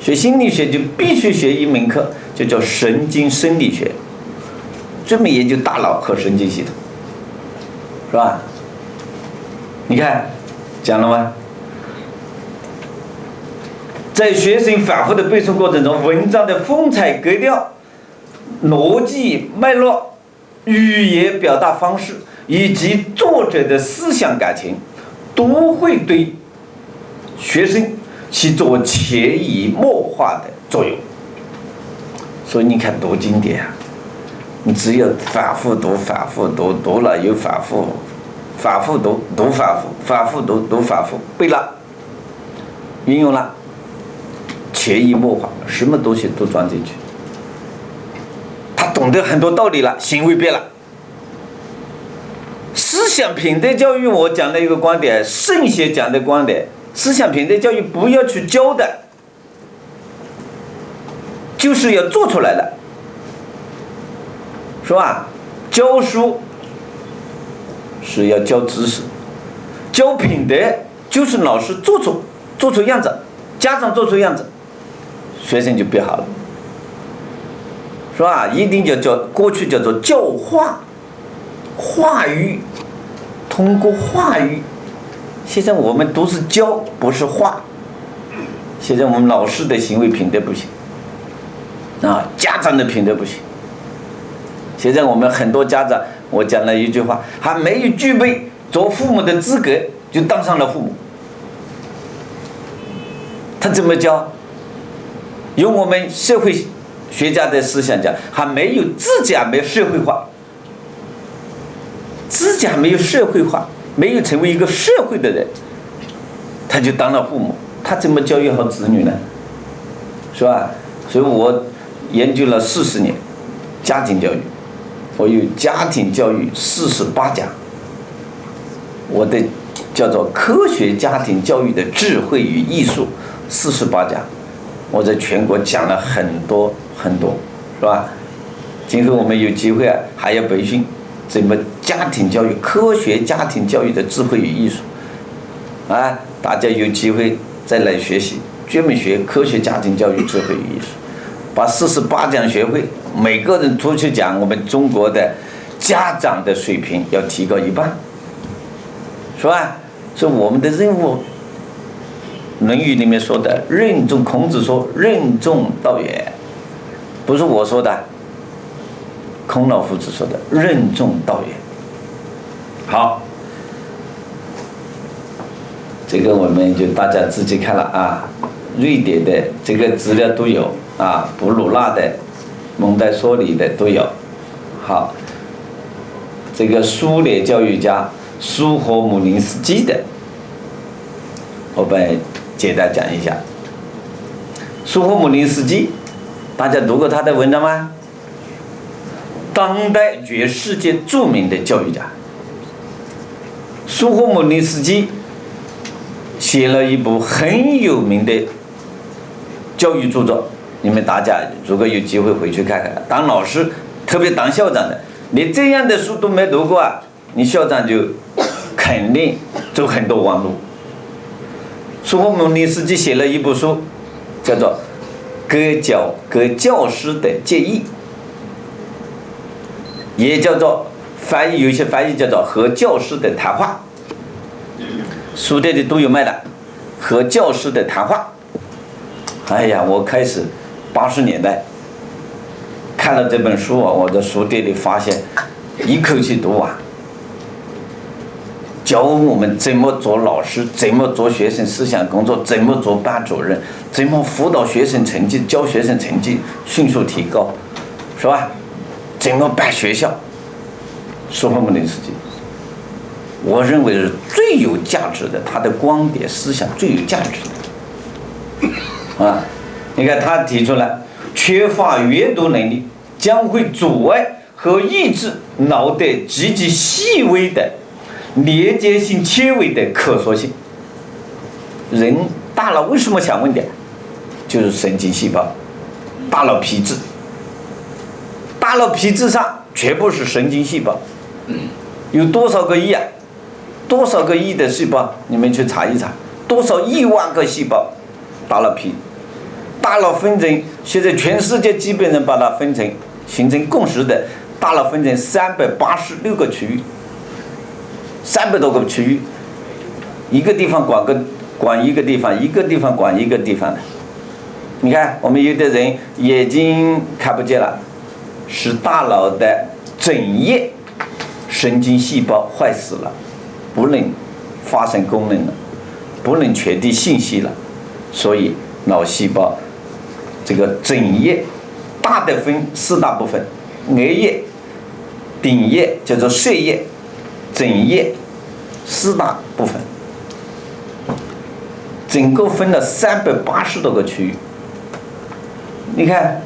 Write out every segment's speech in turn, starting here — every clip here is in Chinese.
学心理学就必须学一门课，就叫神经生理学，专门研究大脑和神经系统，是吧？你看讲了吗？在学生反复的背诵过程中，文章的风采格调、逻辑脉络、语言表达方式以及作者的思想感情，都会对学生起作潜移默化的作用。所以你看读经典啊，你只有反复读，反复读，读了又反复，反复读，读反复，反复读，读反复，背了，运用了，潜移默化，什么东西都装进去。他懂得很多道理了，行为变了。思想品德教育，我讲的一个观点，圣贤讲的观点，思想品德教育不要去教的，就是要做出来的，是吧？教书是要教知识，教品德就是老师做出样子，家长做出样子，学生就变好了，是吧？一定要叫，过去叫做教化，化育，通过化育。现在我们都是教，不是化。现在我们老师的行为品德不行，啊，家长的品德不行。现在我们很多家长，我讲了一句话，还没有具备做父母的资格，就当上了父母。他怎么教？用我们社会学家的思想讲，还没有自己没有社会化，自己没有社会化，没有成为一个社会的人，他就当了父母，他怎么教育好子女呢？是吧？所以我研究了40年家庭教育，我有家庭教育48讲，我的叫做科学家庭教育的智慧与艺术48讲，我在全国讲了很多很多，是吧？今后我们有机会啊，还要培训怎么家庭教育、科学家庭教育的智慧与艺术，啊，大家有机会再来学习，专门学科学家庭教育、智慧与艺术，把48讲学会，每个人出去讲，我们中国的家长的水平要提高1半，是吧？所以我们的任务，《论语》里面说的任重，孔子说任重道远，不是我说的，孔老夫子说的任重道远。好，这个我们就大家自己看了啊。瑞典的这个资料都有啊，布鲁纳的、蒙台梭利的都有。好，这个苏联教育家苏霍姆林斯基的，我们简单讲一下。苏霍姆林斯基，大家读过他的文章吗？当代全世界著名的教育家。苏霍姆林斯基写了一部很有名的教育著作，你们大家如果有机会回去看看。当老师，特别当校长的，你这样的书都没读过啊，你校长就肯定走很多弯路。苏霍姆林斯基写了一部书，叫做给教师的建议，也叫做翻译，有些翻译叫做和教师的谈话，书店里都有卖的，和教师的谈话。哎呀，我开始80年代看了这本书啊，我在书店里发现，一口气读完，教我们怎么做老师，怎么做学生思想工作，怎么做班主任，怎么辅导学生成绩，教学生成绩迅速提高，是吧？怎么办学校？苏霍姆林斯基，我认为是最有价值的，他的观点思想最有价值的啊！你看他提出来，缺乏阅读能力将会阻碍和抑制脑袋极其细微的连接性纤维的可塑性。人大脑为什么想问题？就是神经细胞，大脑皮质，大脑皮质上全部是神经细胞，有多少个亿啊？多少个亿的细胞？你们去查一查，多少亿万个细胞？大大脑分成，现在全世界基本上把它分成形成共识的大脑分成386个区域，300多个区域，一个地方管一个地方，一个地方管一个地方的。你看，我们有的人眼睛看不见了，是大脑的整叶神经细胞坏死了，不能发生功能了，不能传递信息了，所以脑细胞这个整叶大的分4大部分：额叶、顶叶叫做碎叶，整叶4大部分，整个分了380多个区域。你看，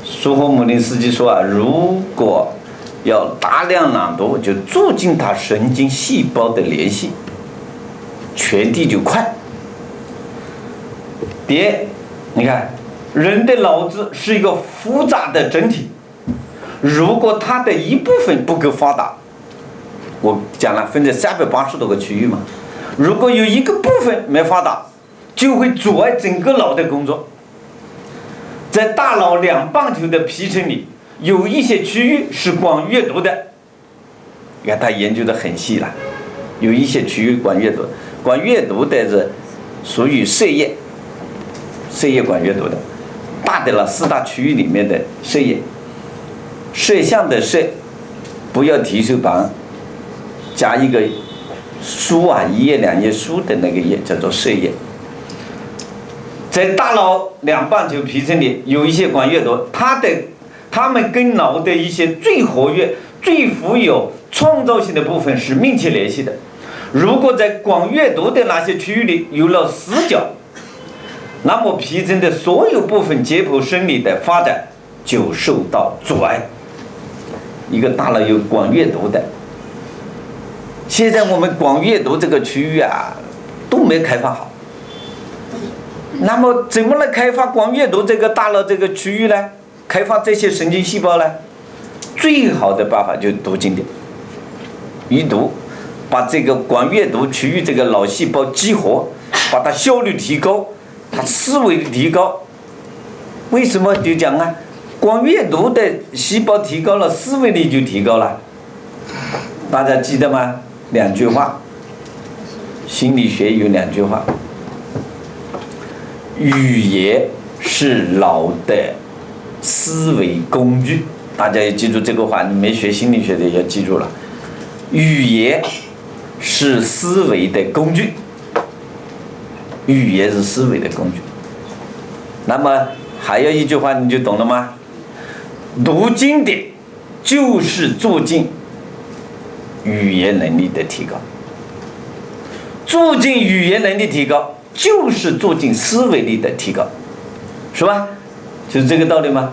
苏霍姆林斯基说啊，如果要大量朗读，就促进它神经细胞的联系，传递就快。你看，人的脑子是一个复杂的整体，如果它的一部分不够发达，我讲了分成380多个区域嘛，如果有一个部分没发达，就会阻碍整个脑的工作。在大脑2磅球的皮层里，有一些区域是管阅读的，你看他研究的很细了，有一些区域管阅读，管阅读的是属于碎叶管阅读的，大的了4大区域里面的碎叶，摄像的摄，不要提手旁加一个书啊，1页2页书的那个页叫做摄叶。在大脑2磅球皮层里有一些管阅读，它们跟脑的一些最活跃、最富有创造性的部分是密切联系的。如果在管阅读的那些区域里有了死角，那么皮层的所有部分解剖生理的发展就受到阻碍。一个大脑有管阅读的，现在我们管阅读这个区域啊都没开发好。那么怎么来开发管阅读这个大脑这个区域呢？开发这些神经细胞呢？最好的办法就是读经典，一读，把这个管阅读区域这个脑细胞激活，把它效率提高，它思维提高。为什么就讲啊？管阅读的细胞提高了，思维力就提高了。大家记得吗？2句话，心理学有2句话。语言是脑的思维工具，大家要记住这个话，你没学心理学的要记住了。语言是思维的工具，语言是思维的工具。那么还有一句话你就懂了吗？读经典就是促进语言能力的提高，促进语言能力提高就是促进思维力的提高，是吧？就是这个道理吗？